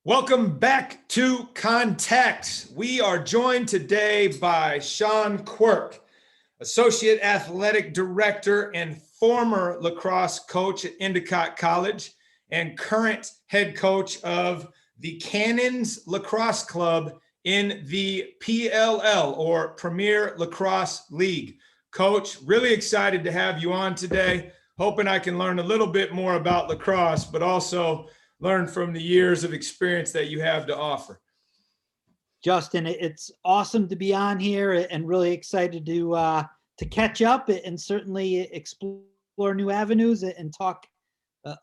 Welcome back to Context. We are joined today by Sean Quirk, Associate Athletic Director and former lacrosse coach at Endicott College and current head coach of the Cannons Lacrosse Club in the PLL, or Premier Lacrosse League. Coach, really excited to have you on today. Hoping I can learn a little bit more about lacrosse, but also learn from the years of experience that you have to offer. Justin, it's awesome to be on here and really excited to catch up and certainly explore new avenues and talk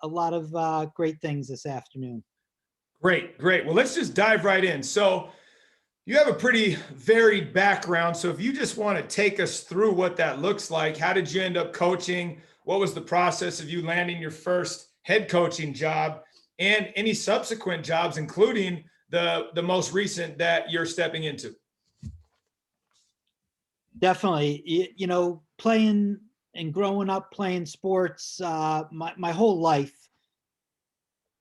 a lot of great things this afternoon. Great. Well, let's just dive right in. So you have a pretty varied background. So if you just want to take us through what that looks like, how did you end up coaching? What was the process of you landing your first head coaching job and any subsequent jobs, including the most recent that you're stepping into? Definitely. Playing and growing up playing sports my whole life.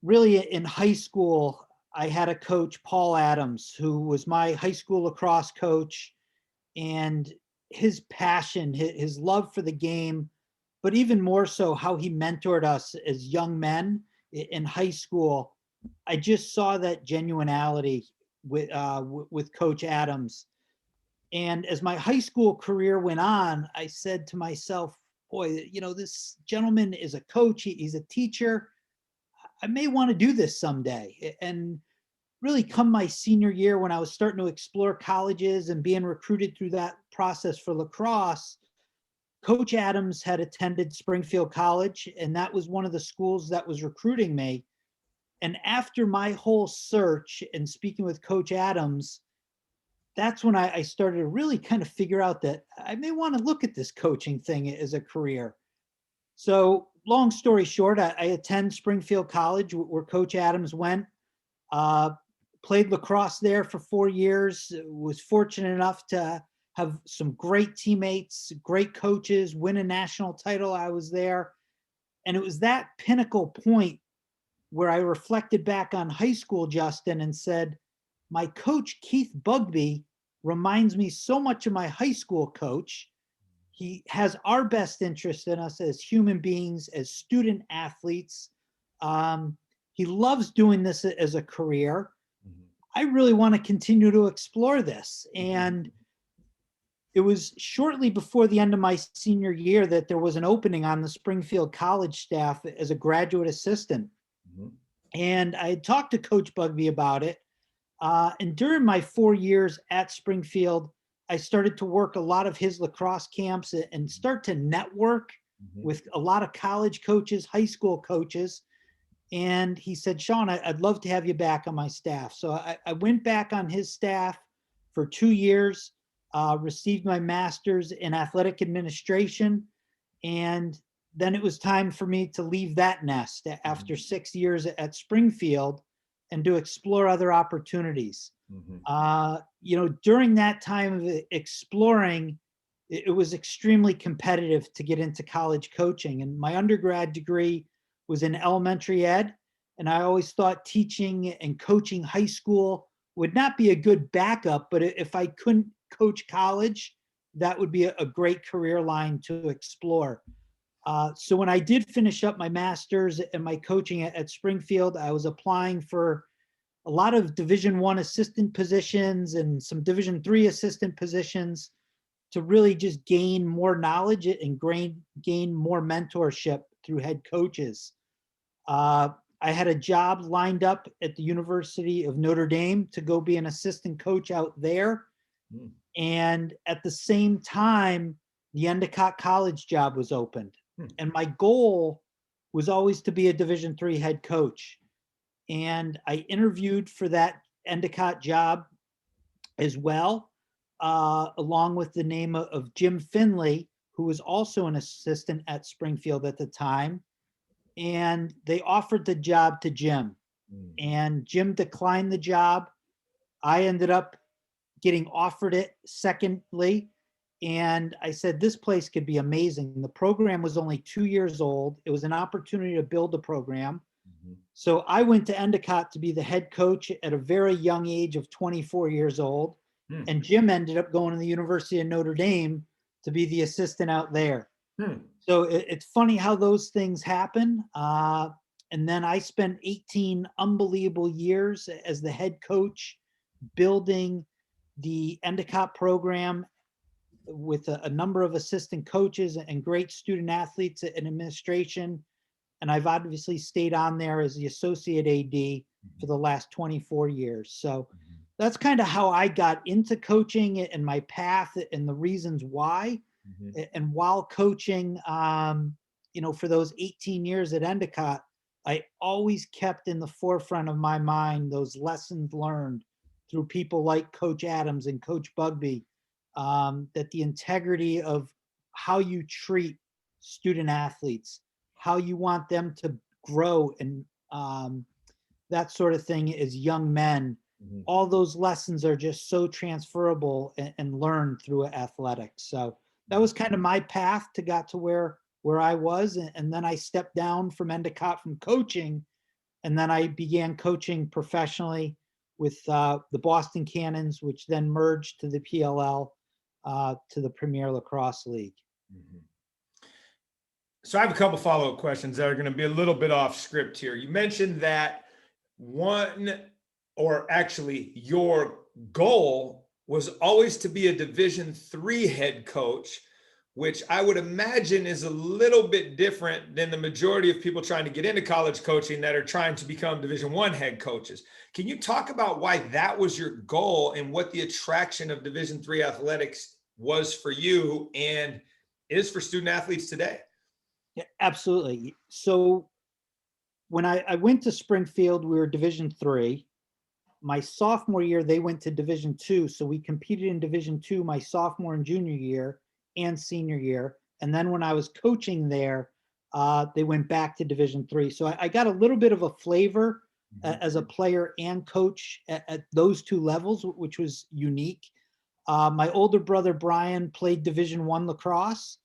Really in high school, I had a coach, Paul Adams, who was my high school lacrosse coach, and his passion, his love for the game, but even more so how he mentored us as young men in high school. I just saw that genuinity with Coach Adams. And as my high school career went on, I said to myself, boy, this gentleman is a coach, he's a teacher. I may want to do this someday. And really come my senior year, when I was starting to explore colleges and being recruited through that process for lacrosse, Coach Adams had attended Springfield College, and that was one of the schools that was recruiting me. And after my whole search and speaking with Coach Adams, that's when I started to really kind of figure out that I may want to look at this coaching thing as a career. So long story short, I attend Springfield College, where Coach Adams went, played lacrosse there for 4 years, was fortunate enough to have some great teammates, great coaches, win a national title. I was there. And it was that pinnacle point where I reflected back on high school, Justin, and said, my coach, Keith Bugby, reminds me so much of my high school coach. He has our best interest in us as human beings, as student athletes. He loves doing this as a career. I really want to continue to explore this. And it was shortly before the end of my senior year that there was an opening on the Springfield College staff as a graduate assistant. And I had talked to Coach Bugby about it. And during my 4 years at Springfield, I started to work a lot of his lacrosse camps and start to network with a lot of college coaches, high school coaches. And he said, Sean, I'd love to have you back on my staff. So I went back on his staff for 2 years, received my master's in athletic administration. And then it was time for me to leave that nest after 6 years at Springfield and to explore other opportunities. During that time of exploring, it was extremely competitive to get into college coaching. And my undergrad degree was in elementary ed. And I always thought teaching and coaching high school would not be a good backup, but if I couldn't coach college, that would be a great career line to explore. So when I did finish up my master's and my coaching at Springfield, I was applying for a lot of Division I assistant positions and some Division III assistant positions to really just gain more knowledge and gain more mentorship through head coaches. I had a job lined up at the University of Notre Dame to go be an assistant coach out there. And at the same time, the Endicott College job was opened. And my goal was always to be a Division III head coach. And I interviewed for that Endicott job as well, along with the name of Jim Finley, who was also an assistant at Springfield at the time. And they offered the job to Jim. And Jim declined the job. I ended up getting offered it secondly. And I said, this place could be amazing. The program was only 2 years old. It was an opportunity to build a program. Mhm. So I went to Endicott to be the head coach at a very young age of 24 years old. Hmm. And Jim ended up going to the University of Notre Dame to be the assistant out there. Hmm. So it's funny how those things happen. And then I spent 18 unbelievable years as the head coach, building the Endicott program with a number of assistant coaches and great student athletes and administration. And I've obviously stayed on there as the associate AD for the last 24 years. So Mhm. that's kind of how I got into coaching and my path and the reasons why. Mhm. And while coaching, for those 18 years at Endicott, I always kept in the forefront of my mind those lessons learned through people like Coach Adams and Coach Bugby, that the integrity of how you treat student athletes, how you want them to grow, and that sort of thing as young men. Mhm. All those lessons are just so transferable and learned through athletics. So that was kind of my path to got to where I was, and then I stepped down from Endicott from coaching, and then I began coaching professionally with the Boston Cannons, which then merged to the PLL, to the Premier Lacrosse League. Mhm. So I have a couple follow-up questions that are going to be a little bit off script here. You mentioned that one, or actually your goal was always to be a Division III head coach, which I would imagine is a little bit different than the majority of people trying to get into college coaching that are trying to become Division I head coaches. Can you talk about why that was your goal and what the attraction of Division III athletics was for you and is for student athletes today? Yeah, absolutely. So when I went to Springfield, we were Division III. My sophomore year, they went to Division II. So we competed in Division II my sophomore and junior year and senior year. And then when I was coaching there, they went back to Division III. So I got a little bit of a flavor Mhm. as a player and coach at those two levels, which was unique. My older brother, Brian, played Division I lacrosse,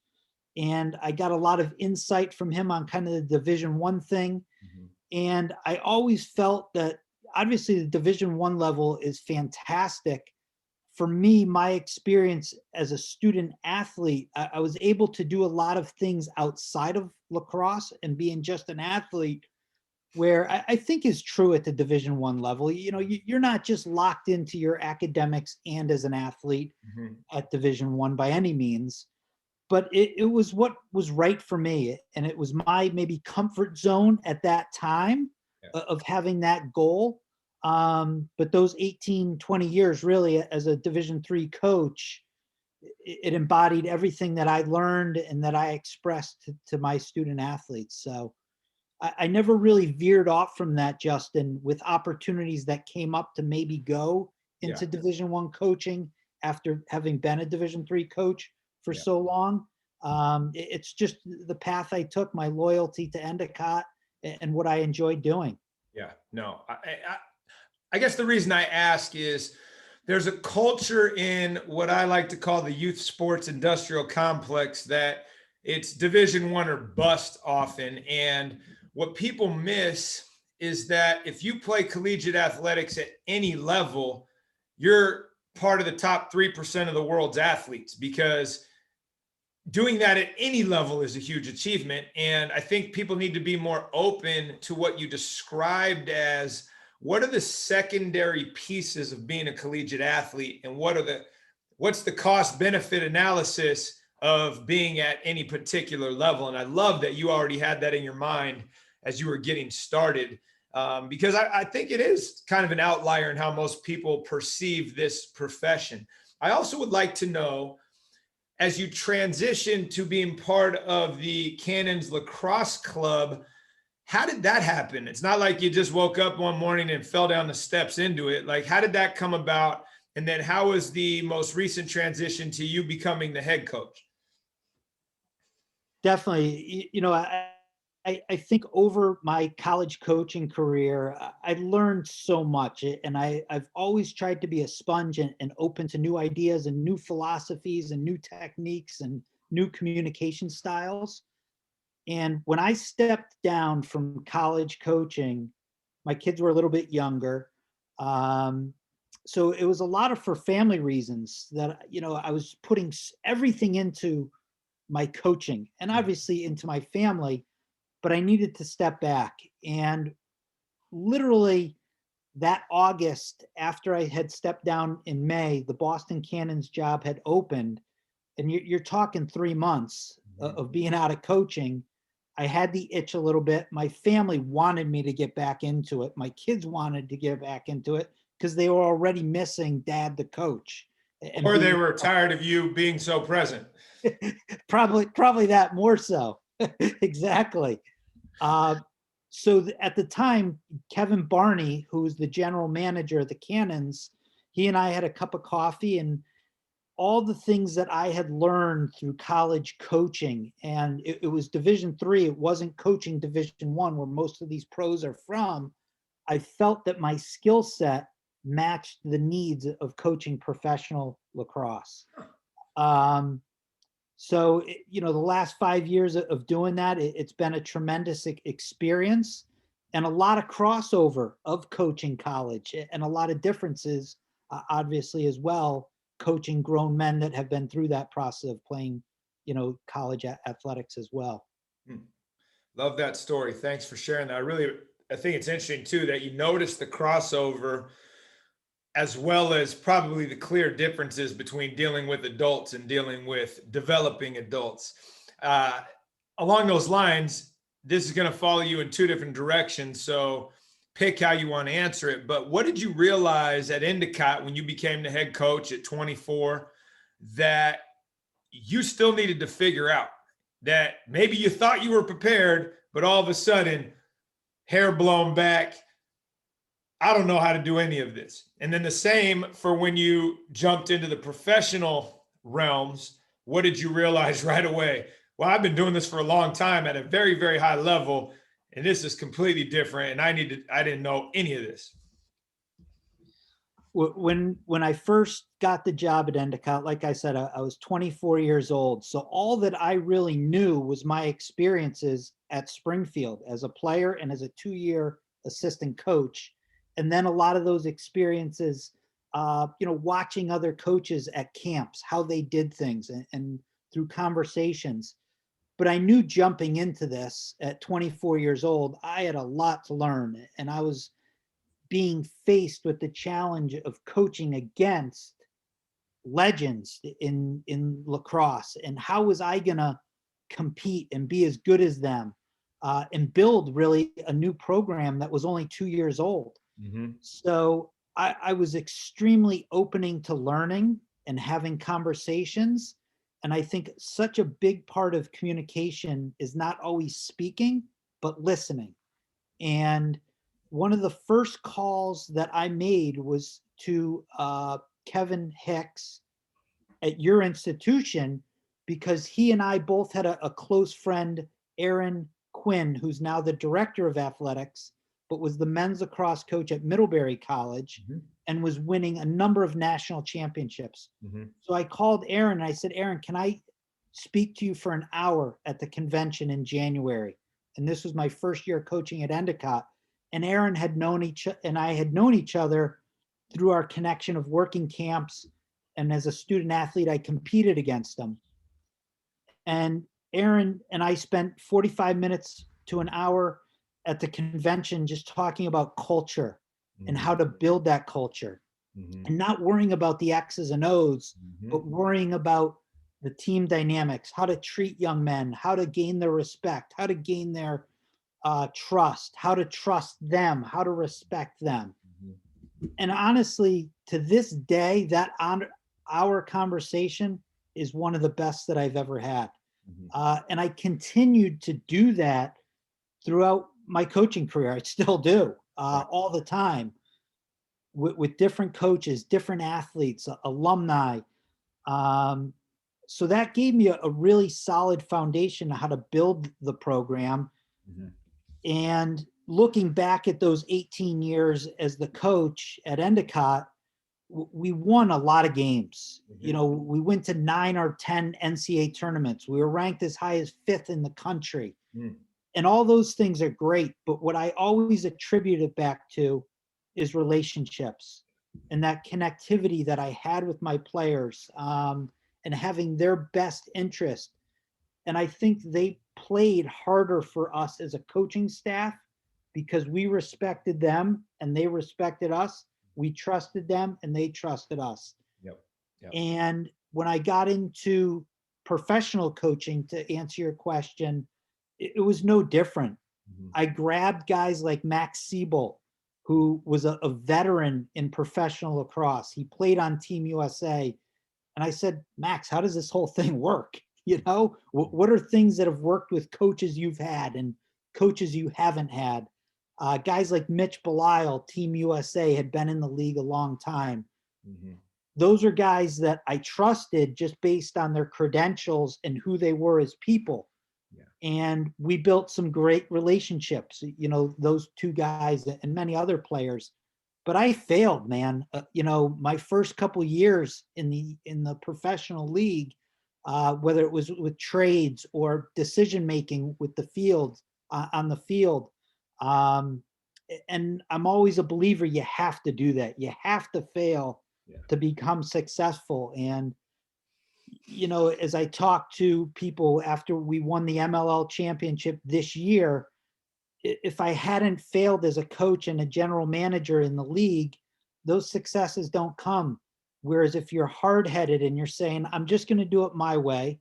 and I got a lot of insight from him on kind of the Division I thing. Mhm. And I always felt that obviously the Division I level is fantastic. For me, my experience as a student athlete, I was able to do a lot of things outside of lacrosse and being just an athlete, where I think is true at the Division I level. You're not just locked into your academics and as an athlete Mhm. at Division I by any means, but it was what was right for me, and it was my maybe comfort zone at that time Yeah. of having that goal. But those 18, 20 years really as a Division III coach, it embodied everything that I learned and that I expressed to my student athletes. So I never really veered off from that, Justin, with opportunities that came up to maybe go Yeah. into Division I coaching after having been a Division III coach for Yeah. so long. It's just the path I took, my loyalty to Endicott and what I enjoyed doing. Yeah. No, I guess the reason I ask is there's a culture in what I like to call the youth sports industrial complex that it's Division I or bust often. And what people miss is that if you play collegiate athletics at any level, you're part of the top 3% of the world's athletes, because doing that at any level is a huge achievement. And I think people need to be more open to what you described as what are the secondary pieces of being a collegiate athlete, and what's the cost benefit analysis of being at any particular level. And I love that you already had that in your mind as you were getting started, because I think it is kind of an outlier in how most people perceive this profession. I also would like to know, as you transition to being part of the Cannons Lacrosse Club, how did that happen? It's not like you just woke up one morning and fell down the steps into it. Like, how did that come about? And then how was the most recent transition to you becoming the head coach? Definitely. I think over my college coaching career, I learned so much, and I've always tried to be a sponge and open to new ideas and new philosophies and new techniques and new communication styles. And when I stepped down from college coaching, my kids were a little bit younger. Um, so it was a lot of for family reasons that, I was putting everything into my coaching and obviously into my family, but I needed to step back. And literally that August, after I had stepped down in May, the Boston Cannons job had opened. And you're talking 3 months of being out of coaching. I had the itch a little bit. My family wanted me to get back into it. My kids wanted to get back into it because they were already missing dad, the coach. And Or they being were tired of you being so present. probably that more so. Exactly. So at the time, Kevin Barney, who was the general manager of the Cannons, he and I had a cup of coffee, and all the things that I had learned through college coaching, and it was Division III. It wasn't coaching Division I, where most of these pros are from. I felt that my skill set matched the needs of coaching professional lacrosse. So, the last 5 years of doing that, it's been a tremendous experience and a lot of crossover of coaching college and a lot of differences, obviously, as well, coaching grown men that have been through that process of playing, college athletics as well. Love that story. Thanks for sharing that. I think it's interesting too that you notice the crossover as well as probably the clear differences between dealing with adults and dealing with developing adults. Uh, Along those lines, this is going to follow you in two different directions. So pick how you want to answer it. But what did you realize at Endicott when you became the head coach at 24 that you still needed to figure out? That maybe you thought you were prepared, but all of a sudden, hair blown back, I don't know how to do any of this. And then the same for when you jumped into the professional realms. What did you realize right away? Well, I've been doing this for a long time at a very, very high level, and this is completely different. And I didn't know any of this. When I first got the job at Endicott, like I said, I was 24 years old. So all that I really knew was my experiences at Springfield as a player and as a 2-year assistant coach. And then a lot of those experiences, watching other coaches at camps, how they did things and through conversations. But I knew jumping into this at 24 years old, I had a lot to learn. And I was being faced with the challenge of coaching against legends in lacrosse, and how was I gonna compete and be as good as them, and build really a new program that was only 2 years old. Mm-hmm. So I was extremely opening to learning and having conversations. And I think such a big part of communication is not always speaking, but listening. And one of the first calls that I made was to Kevin Hicks at your institution, because he and I both had a close friend, Aaron Quinn, who's now the director of athletics, but was the men's lacrosse coach at Middlebury College. Mm-hmm. And was winning a number of national championships. Mm-hmm. So I called Aaron and I said, Aaron, can I speak to you for an hour at the convention in January? And this was my first year coaching at Endicott. And Aaron had known and I had known each other through our connection of working camps. And as a student athlete, I competed against him. And Aaron and I spent 45 minutes to an hour at the convention just talking about culture, mm-hmm. and how to build that culture, mm-hmm. and not worrying about the X's and O's, mm-hmm. but worrying about the team dynamics, how to treat young men, how to gain their respect, how to gain their trust, how to trust them, how to respect them. Mm-hmm. And honestly, to this day, that our conversation is one of the best that I've ever had. Mm-hmm. And I continued to do that throughout my coaching career. I still do, right. All the time with different coaches, different athletes, alumni. So that gave me a really solid foundation on how to build the program. Mm-hmm. And looking back at those 18 years as the coach at Endicott, we won a lot of games. Mm-hmm. You know, we went to 9 or 10 NCAA tournaments. We were ranked as high as 5th in the country. Mm. And all those things are great. But what I always attribute it back to is relationships and that connectivity that I had with my players, and having their best interest. And I think they played harder for us as a coaching staff because we respected them and they respected us. We trusted them and they trusted us. Yep. Yep. And when I got into professional coaching, to answer your question, it was no different. Mm-hmm. I grabbed guys like Max Siebel, who was a veteran in professional lacrosse. He played on Team USA. And I said, Max, how does this whole thing work? You know, what are things that have worked with coaches you've had and coaches you haven't had? Guys like Mitch Belisle, Team USA, had been in the league a long time. Mm-hmm. Those are guys that I trusted just based on their credentials and who they were as people. Yeah. And we built some great relationships, you know, those two guys and many other players. But I failed, man. You know, my first couple years in the professional league, whether it was with trades or decision making with the field, on the field, and I'm always a believer. You have to do that. You have to fail to become successful. And you know, as I talk to people after we won the MLL championship this year, if I hadn't failed as a coach and a general manager in the league, those successes don't come. Whereas if you're hard-headed and you're saying, I'm just going to do it my way,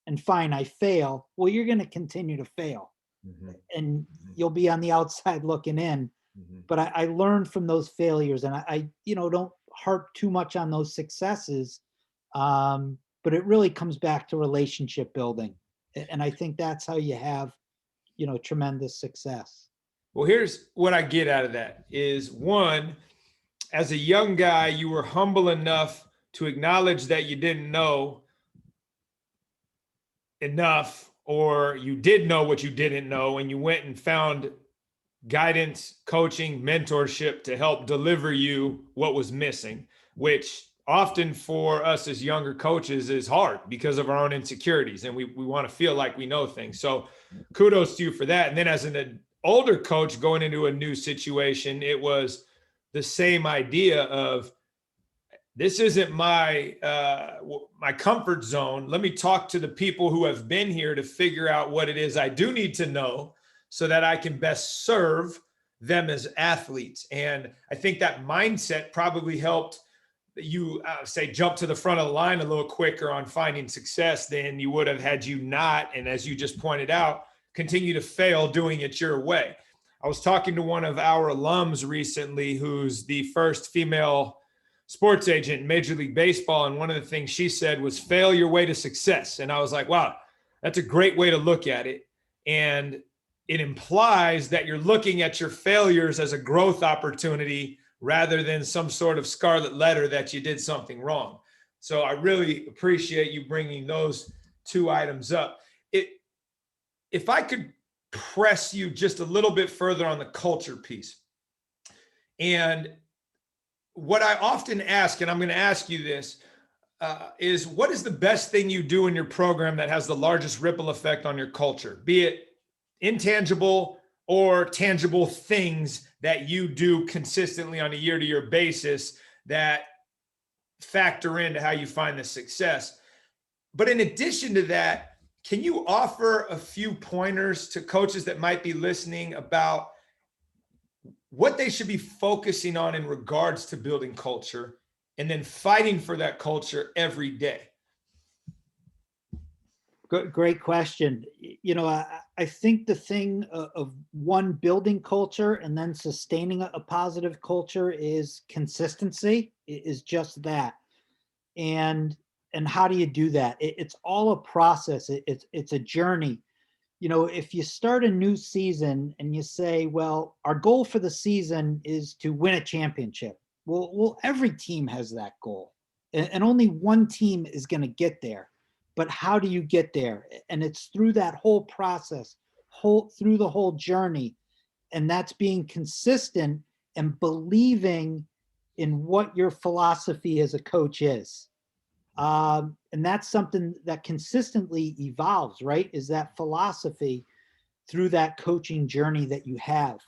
and fine, I fail, well, you're going to continue to fail. Mm-hmm. And you'll be on the outside looking in. Mm-hmm. But I learned from those failures, and I you know, don't harp too much on those successes. But it really comes back to relationship building. And I think that's how you have, you know, tremendous success. Well, here's what I get out of that is, one, as a young guy, you were humble enough to acknowledge that you didn't know enough, or you did know what you didn't know, and you went and found guidance, coaching, mentorship to help deliver you what was missing, which often for us as younger coaches is hard because of our own insecurities, and we want to feel like we know things. So kudos to you for that. And then as an older coach going into a new situation, it was the same idea of, this isn't my comfort zone. Let me talk to the people who have been here to figure out what it is I do need to know so that I can best serve them as athletes. And I think that mindset probably helped you say jump to the front of the line a little quicker on finding success than you would have had you not. And as you just pointed out, continue to fail doing it your way. I was talking to one of our alums recently who's the first female sports agent in Major League Baseball. And one of the things she said was fail your way to success. And I was like, wow, that's a great way to look at it. And it implies that you're looking at your failures as a growth opportunity rather than some sort of scarlet letter that you did something wrong. So I really appreciate you bringing those two items up. If I could press you just a little bit further on the culture piece. And what I often ask, and I'm going to ask you this, is what is the best thing you do in your program that has the largest ripple effect on your culture, be it intangible or tangible things that you do consistently on a year-to-year basis that factor into how you find the success. But in addition to that, can you offer a few pointers to coaches that might be listening about what they should be focusing on in regards to building culture and then fighting for that culture every day? Great question. You know, I think the thing of one, building culture and then sustaining a positive culture is consistency, is just that. And how do you do that? It's all a process. It's a journey. You know, if you start a new season and you say, well, our goal for the season is to win a championship. Well, every team has that goal, and only one team is going to get there. But how do you get there? And it's through that whole process, through the whole journey. And that's being consistent and believing in what your philosophy as a coach is. And that's something that consistently evolves, right? Is that philosophy through that coaching journey that you have.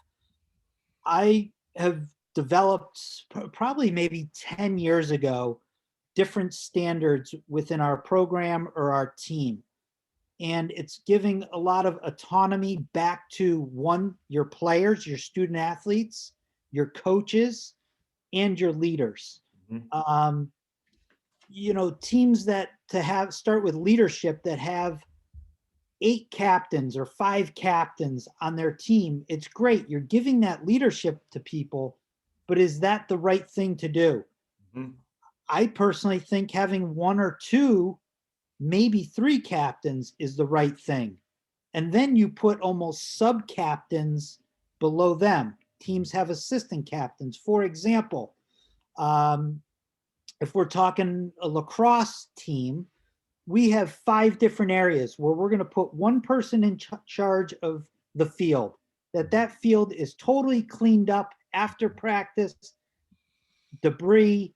I have developed probably maybe 10 years ago different standards within our program or our team. And it's giving a lot of autonomy back to one, your players, your student athletes, your coaches, and your leaders. Um, teams that start with leadership that have 8 captains or 5 captains on their team, it's great. You're giving that leadership to people, but is that the right thing to do? Mhm. I personally think having 1 or 2, maybe 3 captains is the right thing. And then you put almost sub captains below them. Teams have assistant captains. For example, if we're talking a lacrosse team, we have 5 different areas where we're going to put one person in charge of the field. That field is totally cleaned up after practice, debris,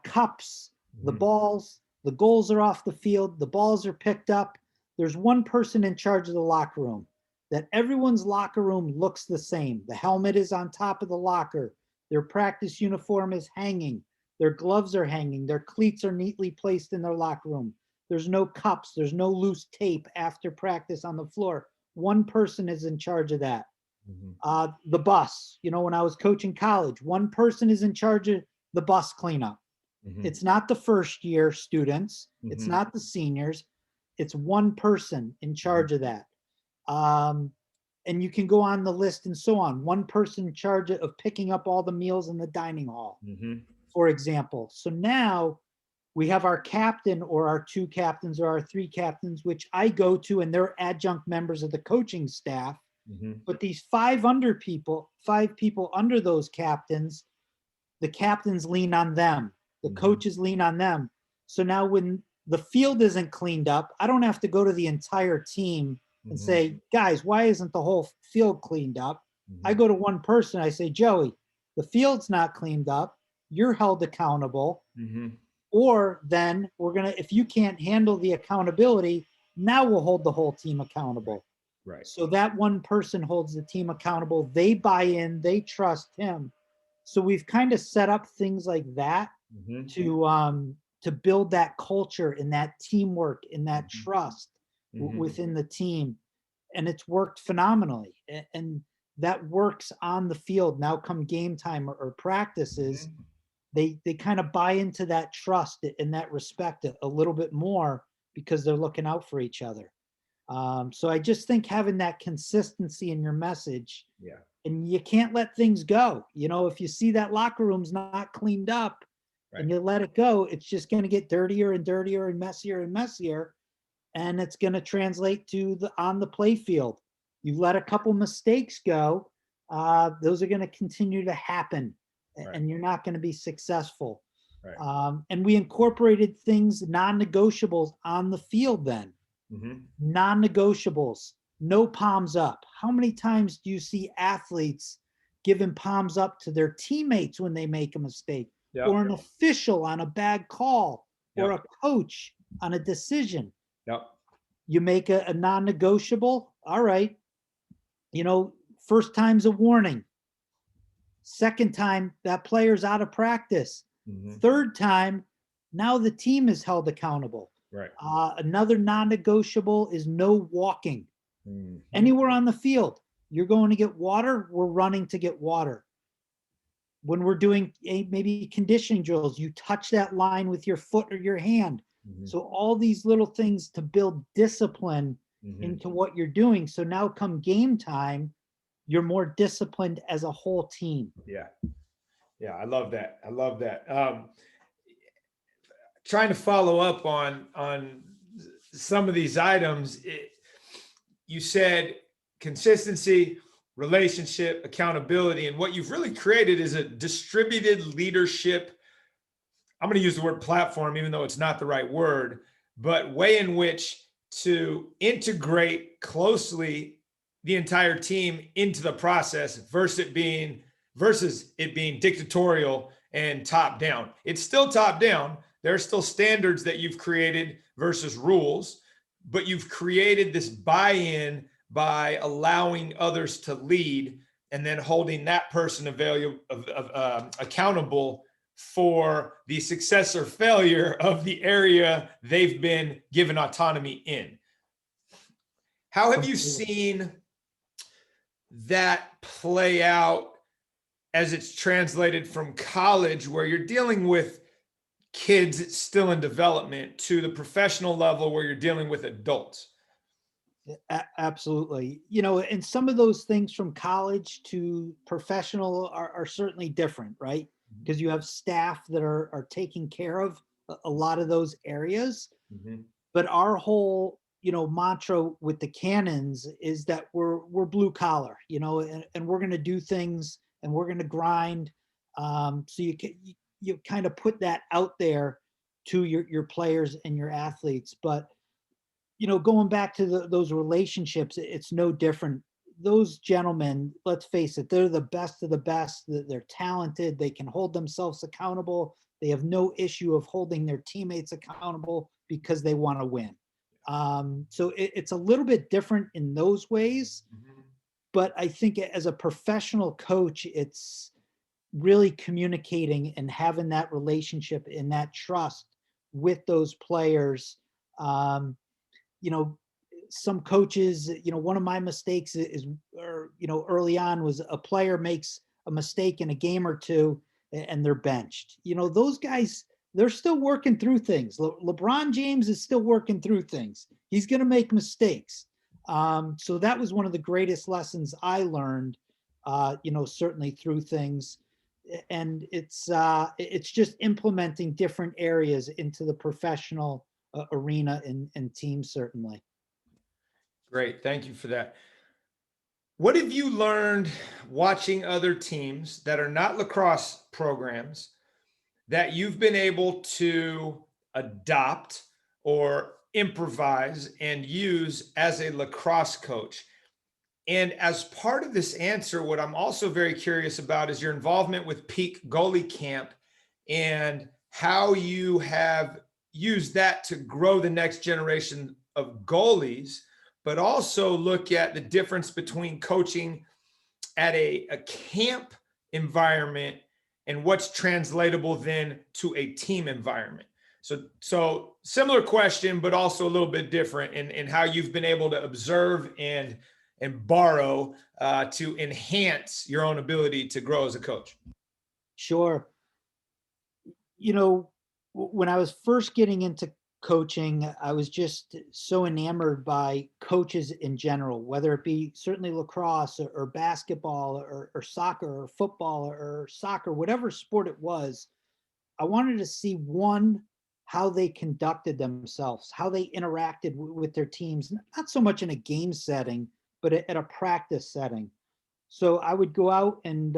cups, the balls, the goals are off the field, the balls are picked up. There's one person in charge of the locker room. That everyone's locker room looks the same. The helmet is on top of the locker. Their practice uniform is hanging. Their gloves are hanging. Their cleats are neatly placed in their locker room. There's no cups. There's no loose tape after practice on the floor. One person is in charge of that. The bus, when I was coaching college, one person is in charge of the bus cleanup. It's not the first year students. It's not the seniors. It's one person in charge of that. And you can go on the list and so on. One person in charge of picking up all the meals in the dining hall, for example. So now we have our captain or our 2 captains or our 3 captains, which I go to, and they're adjunct members of the coaching staff. But these 5 people under those captains, the captains lean on them. The coaches lean on them. So now when the field isn't cleaned up, I don't have to go to the entire team and say, guys, why isn't the whole field cleaned up? I go to one person. I say, Joey, the field's not cleaned up. You're held accountable. Or then if you can't handle the accountability, now we'll hold the whole team accountable. Right. So that one person holds the team accountable. They buy in, they trust him. So we've kind of set up things like that to build that culture and that teamwork and that trust within the team. And it's worked phenomenally. And that works on the field. Now come game time or practices, they kind of buy into that trust and that respect a little bit more because they're looking out for each other. So I just think having that consistency in your message, and you can't let things go. If you see that locker room's not cleaned up and you let it go, it's just going to get dirtier and dirtier and messier. And it's going to translate to on the play field. You let a couple mistakes go, those are going to continue to happen, and you're not going to be successful. And we incorporated things, non-negotiables on the field then. Non-negotiables, no palms up. How many times do you see athletes giving palms up to their teammates when they make a mistake, or an official on a bad call, or a coach on a decision? You make a non-negotiable. All right. First time's a warning. Second time, that player's out of practice. Third time, now the team is held accountable. Another non-negotiable is no walking. Anywhere on the field. You're going to get water, we're running to get water. When we're doing maybe conditioning drills, you touch that line with your foot or your hand. So all these little things to build discipline into what you're doing. So now come game time, you're more disciplined as a whole team. Yeah, I love that. Trying to follow up on some of these items. You said consistency, relationship, accountability, and what you've really created is a distributed leadership. I'm going to use the word platform, even though it's not the right word, but way in which to integrate closely the entire team into the process versus it being dictatorial and top down. It's still top down. There are still standards that you've created versus rules, but you've created this buy-in by allowing others to lead and then holding that person accountable for the success or failure of the area they've been given autonomy in. How have you seen that play out as it's translated from college, where you're dealing with kids still in development, to the professional level where you're dealing with adults? Absolutely. You know, and some of those things from college to professional are certainly different, right? Because you have staff that are taking care of a lot of those areas. Mm-hmm. But our whole, mantra with the cannons is that we're blue collar, and we're going to do things and we're going to grind. So you kind of put that out there to your players and your athletes. But going back to those relationships, it's no different. Those gentlemen, let's face it, they're the best of the best. They're talented. They can hold themselves accountable. They have no issue of holding their teammates accountable because they want to win. So it's a little bit different in those ways. Mm-hmm. But I think as a professional coach, it's really communicating and having that relationship and that trust with those players. Some coaches, one of my mistakes early on was a player makes a mistake in a game or two and they're benched. Those guys, they're still working through things. LeBron James is still working through things. He's going to make mistakes. So that was one of the greatest lessons I learned, certainly through things. And it's just implementing different areas into the professional arena and team, certainly. Great. Thank you for that. What have you learned watching other teams that are not lacrosse programs that you've been able to adopt or improvise and use as a lacrosse coach? And as part of this answer, what I'm also very curious about is your involvement with Peak Goalie Camp and how you have used that to grow the next generation of goalies, but also look at the difference between coaching at a camp environment and what's translatable then to a team environment. So similar question, but also a little bit different in how you've been able to observe and borrow to enhance your own ability to grow as a coach. Sure. When I was first getting into coaching, I was just so enamored by coaches in general, whether it be certainly lacrosse or basketball or soccer or football or soccer, whatever sport it was. I wanted to see, one, how they conducted themselves, how they interacted with their teams, not so much in a game setting, but at a practice setting. So I would go out and,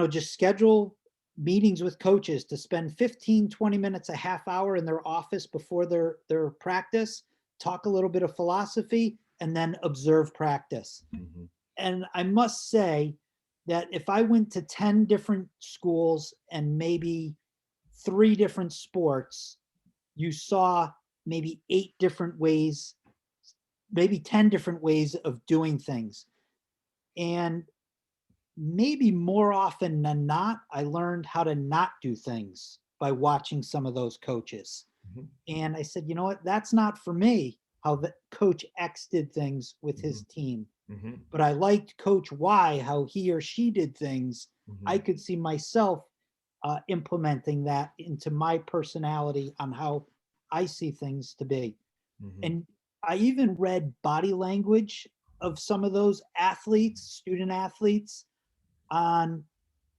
just schedule meetings with coaches to spend 15, 20 minutes, a half hour in their office before their practice, talk a little bit of philosophy, and then observe practice. Mm-hmm. And I must say that if I went to 10 different schools and maybe 3 different sports, you saw maybe 8 different ways, maybe 10 different ways of doing things. And maybe more often than not, I learned how to not do things by watching some of those coaches. Mm-hmm. And I said, you know what, that's not for me, how the coach X did things with Mm-hmm. his team. Mm-hmm. But I liked coach Y, how he or she did things. Mm-hmm. I could see myself implementing that into my personality on how I see things to be. Mm-hmm. And I even read body language of some of those athletes, student athletes, on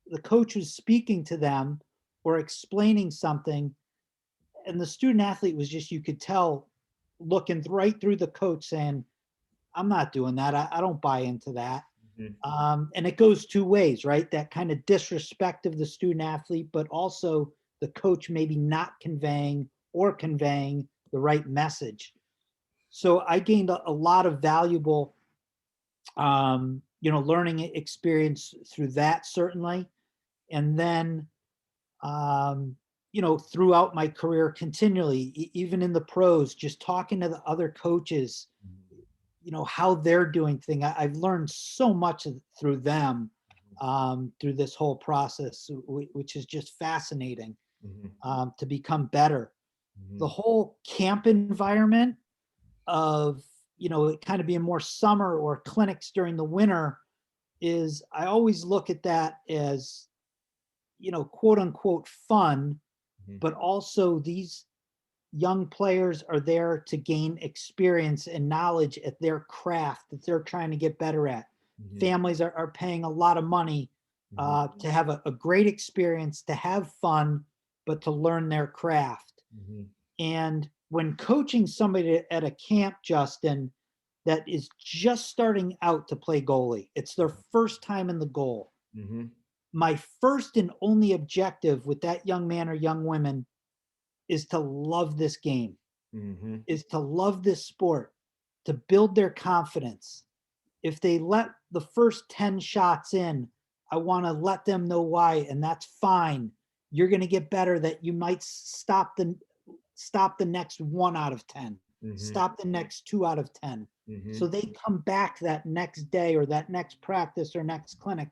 the coach was speaking to them or explaining something. And the student athlete was just, you could tell, looking right through the coach saying, I'm not doing that. I don't buy into that. Mm-hmm. And it goes 2 ways, right? That kind of disrespect of the student athlete, but also the coach maybe not conveying the right message. So I gained a lot of valuable, learning experience through that, certainly. And then throughout my career continually, even in the pros, just talking to the other coaches, how they're doing things. I've learned so much through them, through this whole process, which is just fascinating, Mhm. to become better. The Mhm. whole camp environment of, it kind of being more summer or clinics during the winter is, I always look at that as, quote unquote fun, Mhm. but also these young players are there to gain experience and knowledge at their craft that they're trying to get better at. Mhm. Families are paying a lot of money Mhm. to have a great experience, to have fun, but to learn their craft. Mhm. And when coaching somebody at a camp, Justin, that is just starting out to play goalie, it's their first time in the goal. Mhm. My first and only objective with that young man or young woman is to love this game, Mhm. is to love this sport, to build their confidence. If they let the first 10 shots in, I want to let them know why, and that's fine. You're going to get better, that you might stop the next 1 out of 10, Mhm. stop the next 2 out of 10. So Mhm. they come back that next day or that next practice or next clinic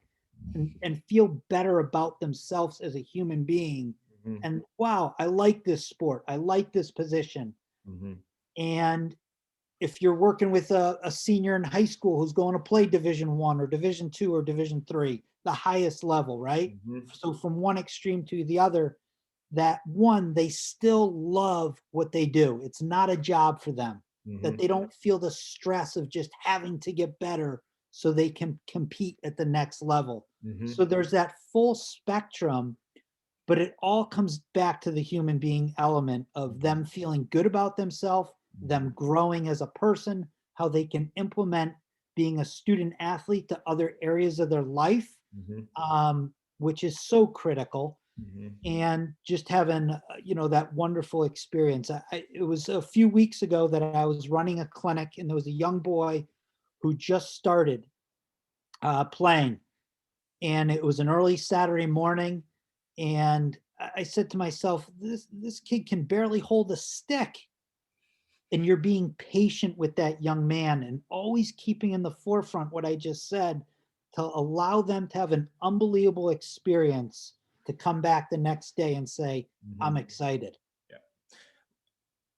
and feel better about themselves as a human being. Mhm. And wow, I like this sport. I like this position. Mhm. And if you're working with a senior in high school who's going to play Division 1 or Division 2 or Division 3, the highest level, right? Mhm. So from one extreme to the other, that one, they still love what they do. It's not a job for them, that Mhm. they don't feel the stress of just having to get better so they can compete at the next level. Mhm. So there's that full spectrum, but it all comes back to the human being element of Mhm. them feeling good about themselves, them growing as a person, how they can implement being a student athlete to other areas of their life, Mhm. which is so critical, Mhm. and just having that wonderful experience. It was a few weeks ago that I was running a clinic, and there was a young boy who just started playing, and it was an early Saturday morning, and I said to myself, this kid can barely hold a stick, and you're being patient with that young man and always keeping in the forefront what I just said, to allow them to have an unbelievable experience, to come back the next day and say, I'm Mhm. excited. Yeah.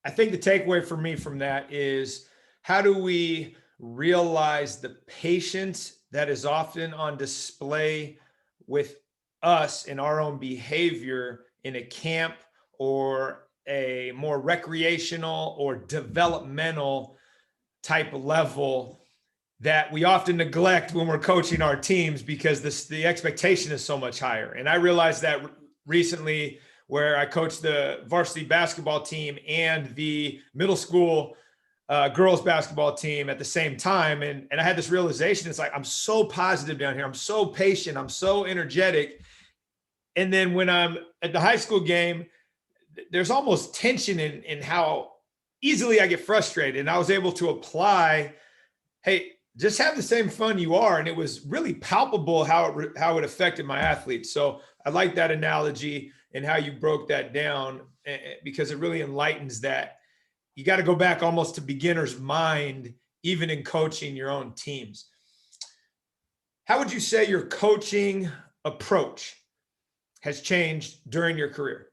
I think the takeaway for me from that is, how do we realize the patience that is often on display with us in our own behavior in a camp or a more recreational or developmental type level, that we often neglect when we're coaching our teams, because the expectation is so much higher. And I realized that recently, where I coached the varsity basketball team and the middle school girls basketball team at the same time. And I had this realization. It's like, I'm so positive down here. I'm so patient. I'm so energetic. And then when I'm at the high school game, there's almost tension in how easily I get frustrated. And I was able to apply, hey, just have the same fun you are. And it was really palpable how it affected my athletes. So I like that analogy and how you broke that down, because it really enlightens that you got to go back almost to beginner's mind, even in coaching your own teams. How would you say your coaching approach has changed during your career?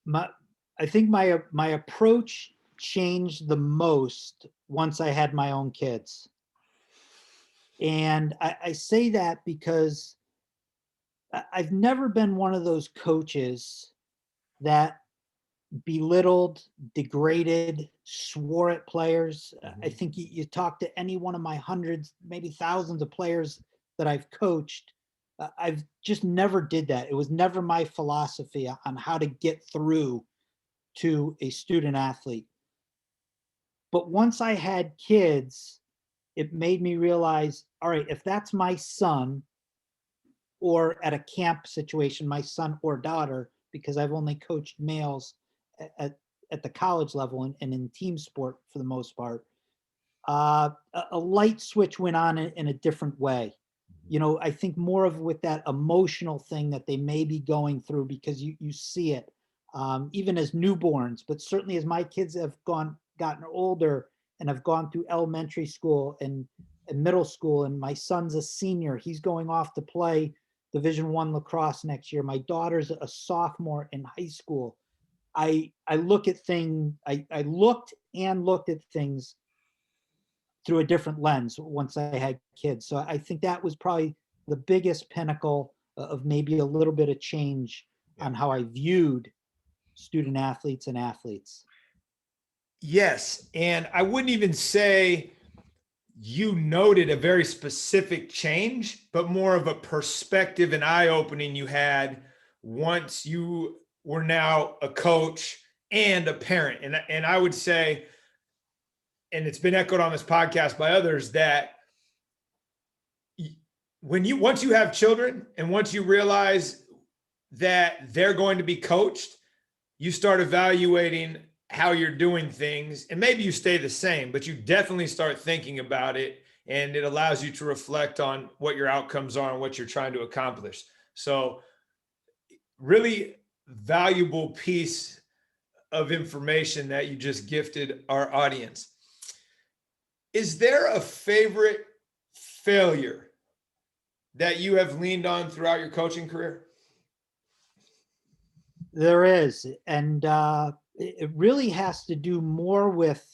My, I think my approach changed the most once I had my own kids. And I say that because I've never been one of those coaches that belittled, degraded, swore at players. I Mhm. think you talk to any one of my hundreds, maybe thousands of players that I've coached. I've just never did that. It was never my philosophy on how to get through to a student athlete. But once I had kids, it made me realize, all right, if that's my son, or at a camp situation, my son or daughter, because I've only coached males at the college level and in team sport for the most part. A light switch went on in a different way. I think more of with that emotional thing that they may be going through, because you see it, even as newborns, but certainly as my kids have gotten older and have gone through elementary school and middle school, and my son's a senior. He's going off to play Division I lacrosse next year. My daughter's a sophomore in high school. I look at things, I looked at things through a different lens once I had kids. So I think that was probably the biggest pinnacle of maybe a little bit of change on how I viewed student athletes and athletes. Yes. And I wouldn't even say you noted a very specific change, but more of a perspective and eye opening you had once you were now a coach and a parent. And I would say, and it's been echoed on this podcast by others, that once you have children and once you realize that they're going to be coached, you start evaluating how you're doing things, and maybe you stay the same, but you definitely start thinking about it, and it allows you to reflect on what your outcomes are and what you're trying to accomplish. So really valuable piece of information that you just gifted our audience. Is there a favorite failure that you have leaned on throughout your coaching career? There is. And it really has to do more with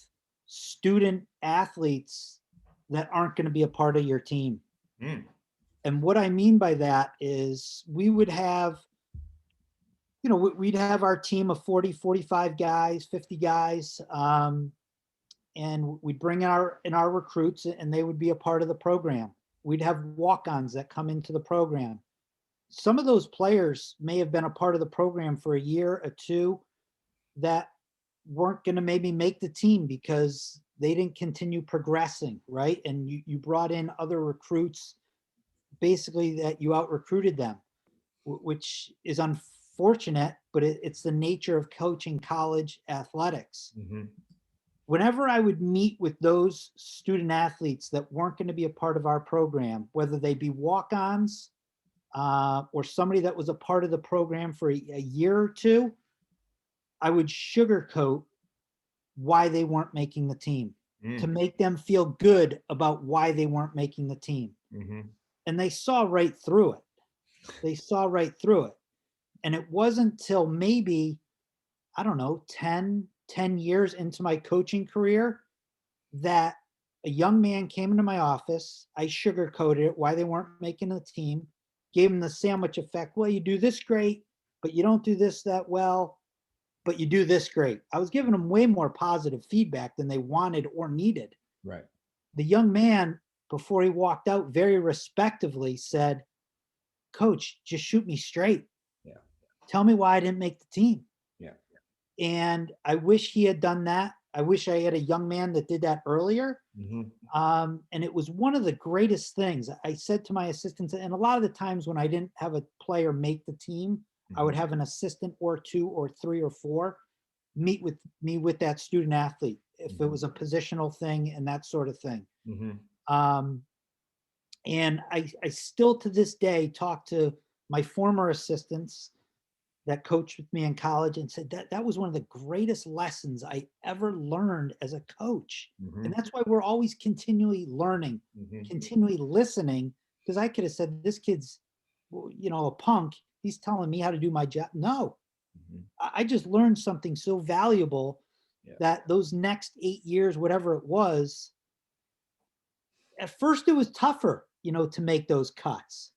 student athletes that aren't going to be a part of your team. Mm. And what I mean by that is we would have, we'd have our team of 40, 45 guys, 50 guys. And we'd bring in our recruits, and they would be a part of the program. We'd have walk-ons that come into the program. Some of those players may have been a part of the program for a year or two that weren't going to maybe make the team because they didn't continue progressing, right? And you brought in other recruits, basically that you out-recruited them, which is unfortunate, but it's the nature of coaching college athletics. Mm-hmm. Whenever I would meet with those student athletes that weren't going to be a part of our program, whether they be walk-ons or somebody that was a part of the program for a year or two, I would sugarcoat why they weren't making the team to make them feel good about why they weren't making the team. Mm-hmm. And they saw right through it. They saw right through it. And it wasn't till maybe, I don't know, 10 years into my coaching career that a young man came into my office. I sugarcoated it, why they weren't making the team, gave him the sandwich effect. Well, you do this great, but you don't do this that well, but you do this great. I was giving them way more positive feedback than they wanted or needed. Right. The young man, before he walked out, very respectively said, "Coach, just shoot me straight. Yeah. Tell me why I didn't make the team." Yeah. And I wish he had done that. I wish I had a young man that did that earlier. Mm-hmm. And it was one of the greatest things. I said to my assistants, and a lot of the times when I didn't have a player make the team, I would have an assistant or two or three or four meet with me with that student athlete, if it was a positional thing and that sort of thing. Mm-hmm. And I still to this day talk to my former assistants that coached with me in college and said that was one of the greatest lessons I ever learned as a coach. Mm-hmm. And that's why we're always continually learning, continually listening, because I could have said, this kid's, a punk. He's telling me how to do my job. No, I just learned something so valuable that those next 8 years, whatever it was, at first it was tougher, to make those cuts.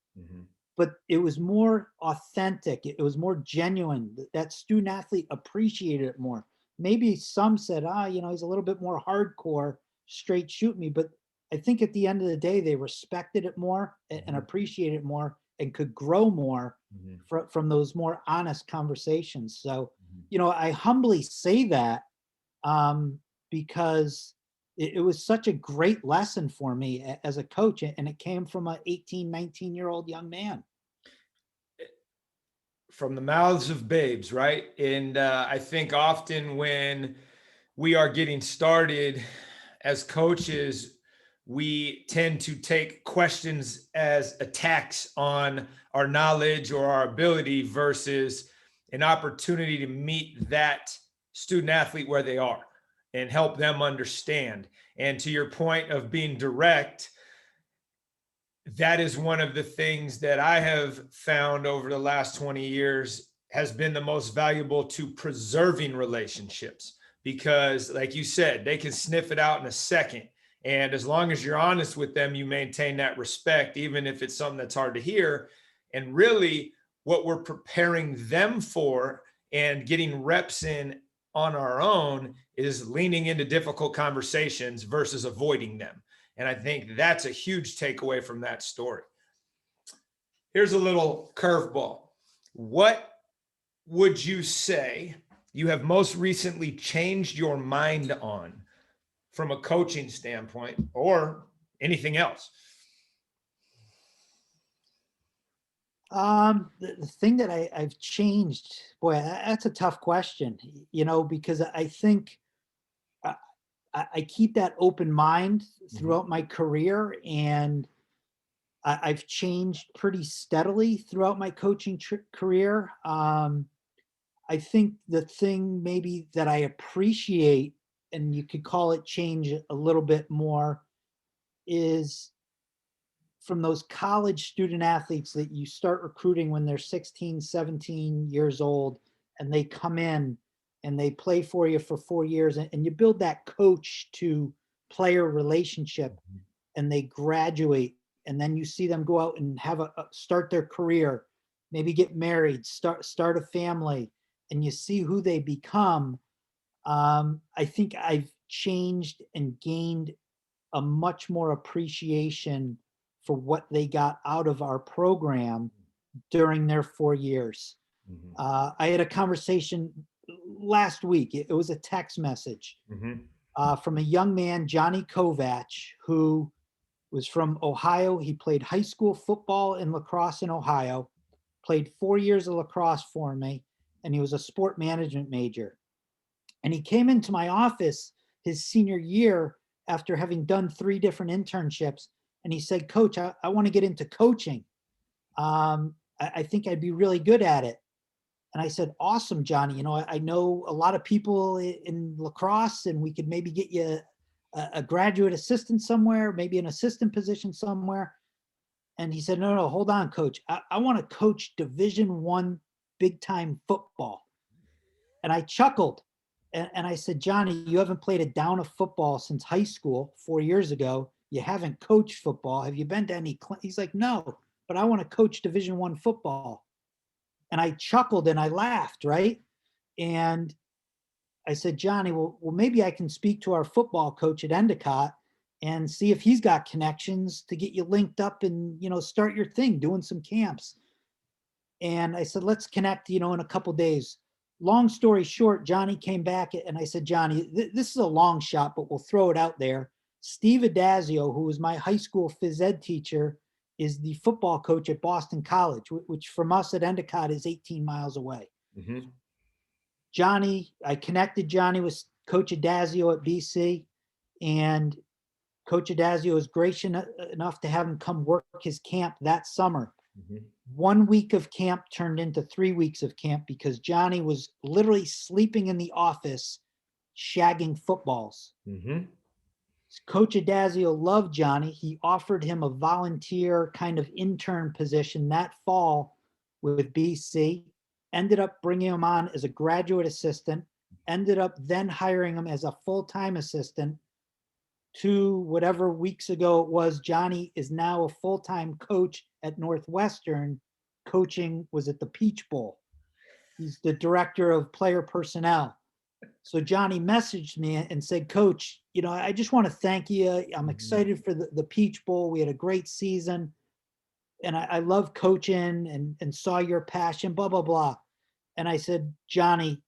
But it was more authentic. It was more genuine. That student athlete appreciated it more. Maybe some said, he's a little bit more hardcore, straight shoot me. But I think at the end of the day, they respected it more and appreciated it more and could grow more from those more honest conversations. So, I humbly say that because it was such a great lesson for me as a coach, and it came from an 18, 19-year-old young man. From the mouths of babes, right? And I think often when we are getting started as coaches, we tend to take questions as attacks on our knowledge or our ability versus an opportunity to meet that student athlete where they are and help them understand. And to your point of being direct, that is one of the things that I have found over the last 20 years has been the most valuable to preserving relationships, because like you said, they can sniff it out in a second. And as long as you're honest with them, you maintain that respect, even if it's something that's hard to hear. And really what we're preparing them for and getting reps in on our own is leaning into difficult conversations versus avoiding them. And I think that's a huge takeaway from that story. Here's a little curveball. What would you say you have most recently changed your mind on from a coaching standpoint or anything else? The thing that I've changed, boy, that's a tough question, because I think I keep that open mind throughout my career, and I've changed pretty steadily throughout my coaching career. I think the thing maybe that I appreciate, and you could call it change a little bit more, is from those college student athletes that you start recruiting when they're 16, 17 years old, and they come in and they play for you for 4 years, and you build that coach to player relationship, and they graduate, and then you see them go out and have start their career, maybe get married, start a family, and you see who they become. I think I've changed and gained a much more appreciation for what they got out of our program during their 4 years. I had a conversation last week. It was a text message from a young man, Johnny Kovach, who was from Ohio. He played high school football and lacrosse in Ohio, played 4 years of lacrosse for me, and he was a sport management major. And he came into my office his senior year after having done 3 different internships. And he said, Coach, I want to get into coaching. I think I'd be really good at it. And I said, awesome, Johnny. I know a lot of people in lacrosse, and we could maybe get you a graduate assistant somewhere, maybe an assistant position somewhere. And he said, no, hold on, Coach. I want to coach Division I big time football. And I chuckled. And I said, Johnny, you haven't played a down of football since high school 4 years ago. You haven't coached football. Have you been to any? He's like, no, but I want to coach Division I football. And I chuckled and I laughed, right? And I said, Johnny, well, maybe I can speak to our football coach at Endicott and see if he's got connections to get you linked up and, start your thing, doing some camps. And I said, let's connect, in a couple days. Long story short, Johnny came back and I said, Johnny, this is a long shot, but we'll throw it out there. Steve Adazio, who was my high school phys ed teacher, is the football coach at Boston College, which from us at Endicott is 18 miles away. Johnny, I connected Johnny with Coach Adazio at BC, and Coach Adazio was gracious enough to have him come work his camp that summer. 1 week of camp turned into 3 weeks of camp because Johnny was literally sleeping in the office, shagging footballs. Coach Adazio loved Johnny. He offered him a volunteer kind of intern position that fall with BC, ended up bringing him on as a graduate assistant, ended up then hiring him as a full-time assistant. 2 whatever weeks ago it was, Johnny is now a full-time coach at Northwestern. Coaching was at the Peach Bowl. He's the director of player personnel. So Johnny messaged me and said, Coach, I just want to thank you. I'm excited for the Peach Bowl. We had a great season, and I love coaching and saw your passion, blah, blah, blah. And I said, Johnny,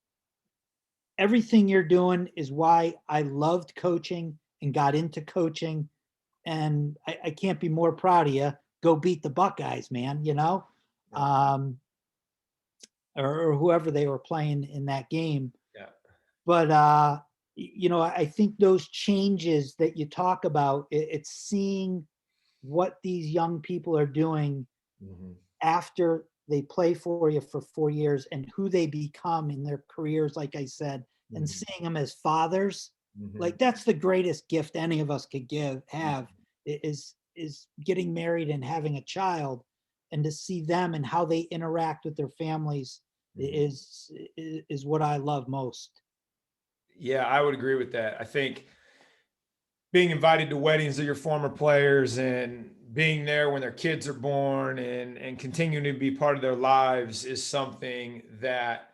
everything you're doing is why I loved coaching and got into coaching. And I can't be more proud of you. Go beat the Buckeyes, man, or whoever they were playing in that game. Yeah. But, I think those changes that you talk about, it's seeing what these young people are doing Mhm. after they play for you for 4 years and who they become in their careers, like I said, and Mhm. seeing them as fathers. Mhm. Like that's the greatest gift any of us could Mhm. have is getting married and having a child, and to see them and how they interact with their families Mhm. is what I love most. Yeah, I would agree with that. I think being invited to weddings of your former players and being there when their kids are born and continuing to be part of their lives is something that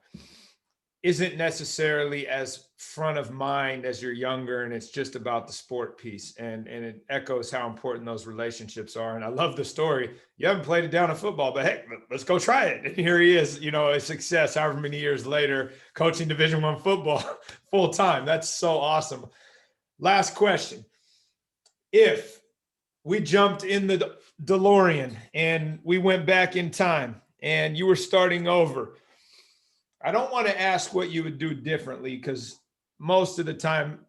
isn't necessarily as front of mind as you're younger, and it's just about the sport piece, and it echoes how important those relationships are. And I love the story. You haven't played it down in football, but hey, let's go try it. And here he is, a success however many years later, coaching Division I football full time. That's so awesome. Last question. If we jumped in the DeLorean and we went back in time and you were starting over, I don't want to ask what you would do differently because most of the time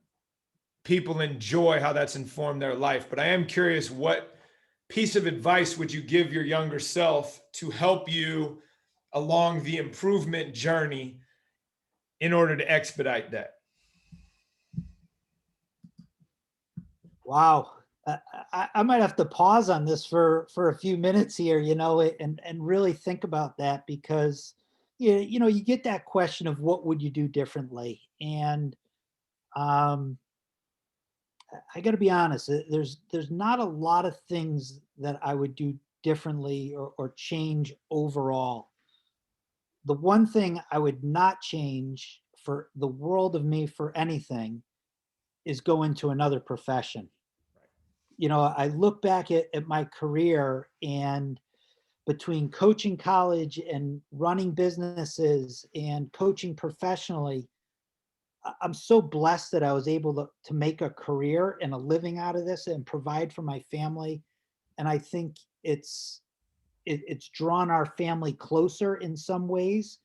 people enjoy how that's informed their life. But I am curious, what piece of advice would you give your younger self to help you along the improvement journey in order to expedite that? Wow. I might have to pause on this for a few minutes here, and really think about that, because you get that question of what would you do differently, and um, I got to be honest. There's not a lot of things that I would do differently or change overall. The one thing I would not change for the world of me for anything is go into another profession. I look back at my career, and between coaching college and running businesses and coaching professionally, I'm so blessed that I was able to make a career and a living out of this and provide for my family. And I think it's drawn our family closer in some ways,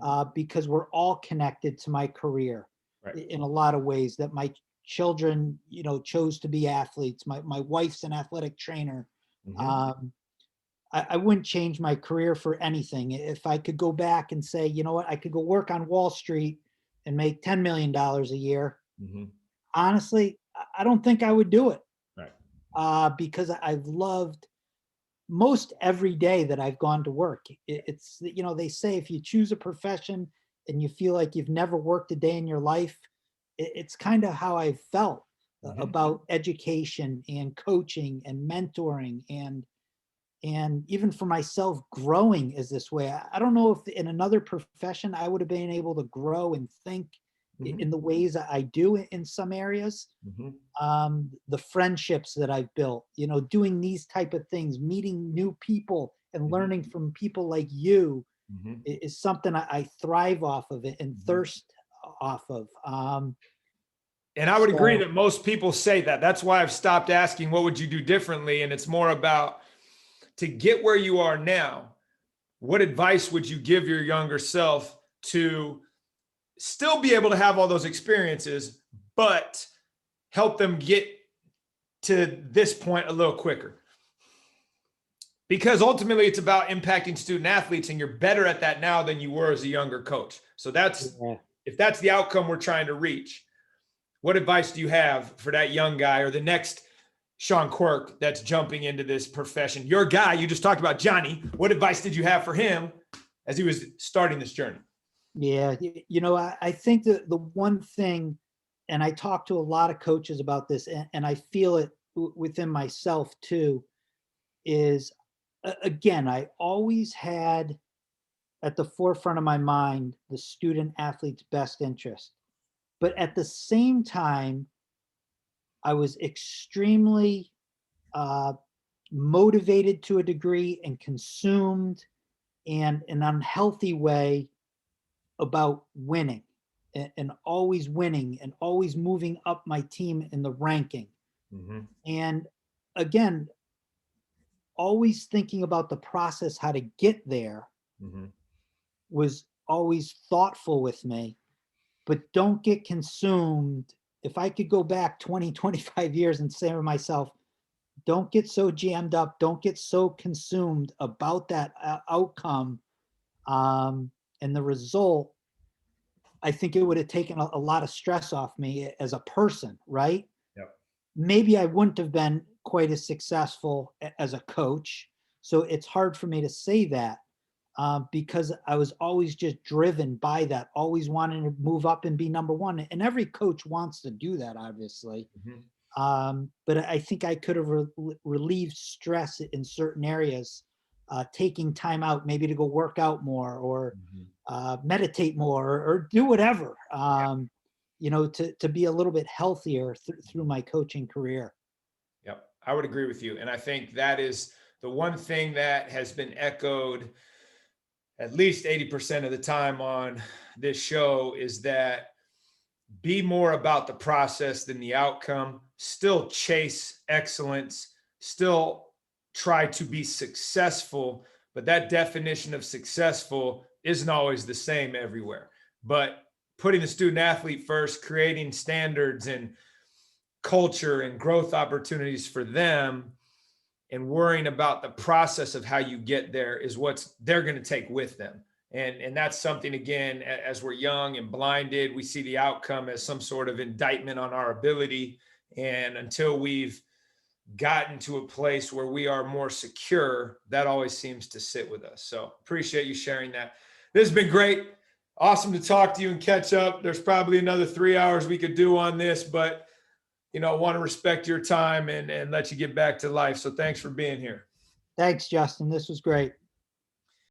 Mhm. because we're all connected to my career Right. in a lot of ways. That my children, chose to be athletes. My wife's an athletic trainer. Mhm. Um, I wouldn't change my career for anything. If I could go back and say, you know what, I could go work on Wall Street and make $10 million a year. Mhm. Honestly, I don't think I would do it, Right. because I've loved most every day that I've gone to work. It's, they say if you choose a profession and you feel like you've never worked a day in your life, it's kind of how I felt Mhm. about education and coaching and mentoring, and even for myself, growing is this way. I don't know if in another profession I would have been able to grow and think Mhm. in the ways that I do in some areas. Mhm. The friendships that I've built, doing these type of things, meeting new people and Mhm. learning from people like you Mhm. is something I thrive off of it and Mhm. thirst off of. And I would agree So that most people say that. That's why I've stopped asking, what would you do differently? And it's more about to get where you are now, what advice would you give your younger self to still be able to have all those experiences, but help them get to this point a little quicker? Because ultimately it's about impacting student athletes, and you're better at that now than you were as a younger coach. So yeah. if that's the outcome we're trying to reach, what advice do you have for that young guy or the next Sean Quirk that's jumping into this profession? Your guy, you just talked about Johnny. What advice did you have for him as he was starting this journey? Yeah, I think that the one thing, and I talk to a lot of coaches about this, and I feel it within myself too, is again, I always had at the forefront of my mind the student athlete's best interest. But at the same time, I was extremely uh, motivated to a degree and consumed in an unhealthy way about winning, and always winning and always moving up my team in the ranking. Mm-hmm. And again, always thinking about the process, how to get there, Mm-hmm. was always thoughtful with me. But don't get consumed if I could go back 20, 25 years and say to myself, don't get so jammed up, don't get so consumed about that outcome and the result, I think it would have taken a lot of stress off me as a person, right? Yep. Maybe I wouldn't have been quite as successful as a coach. So it's hard for me to say that because I was always just driven by that, always wanting to move up and be number one. And every coach wants to do that, obviously. But I think I could have relieved stress in certain areas, taking time out, maybe to go work out more or meditate more or do whatever, to be a little bit healthier through my coaching career. Yep, I would agree with you. And I think that is the one thing that has been echoed at least 80% of the time on this show is that be more about the process than the outcome, still chase excellence, still try to be successful, but that definition of successful isn't always the same everywhere. But putting the student athlete first, creating standards and culture and growth opportunities for them, and worrying about the process of how you get there is what they're going to take with them. And that's something, again, as we're young and blinded, we see the outcome as some sort of indictment on our ability. And until we've gotten to a place where we are more secure, that always seems to sit with us. So appreciate you sharing that. This has been great. Awesome to talk to you and catch up. There's probably another 3 hours we could do on this, but want to respect your time and let you get back to life. So thanks for being here. Thanks, Justin. This was great.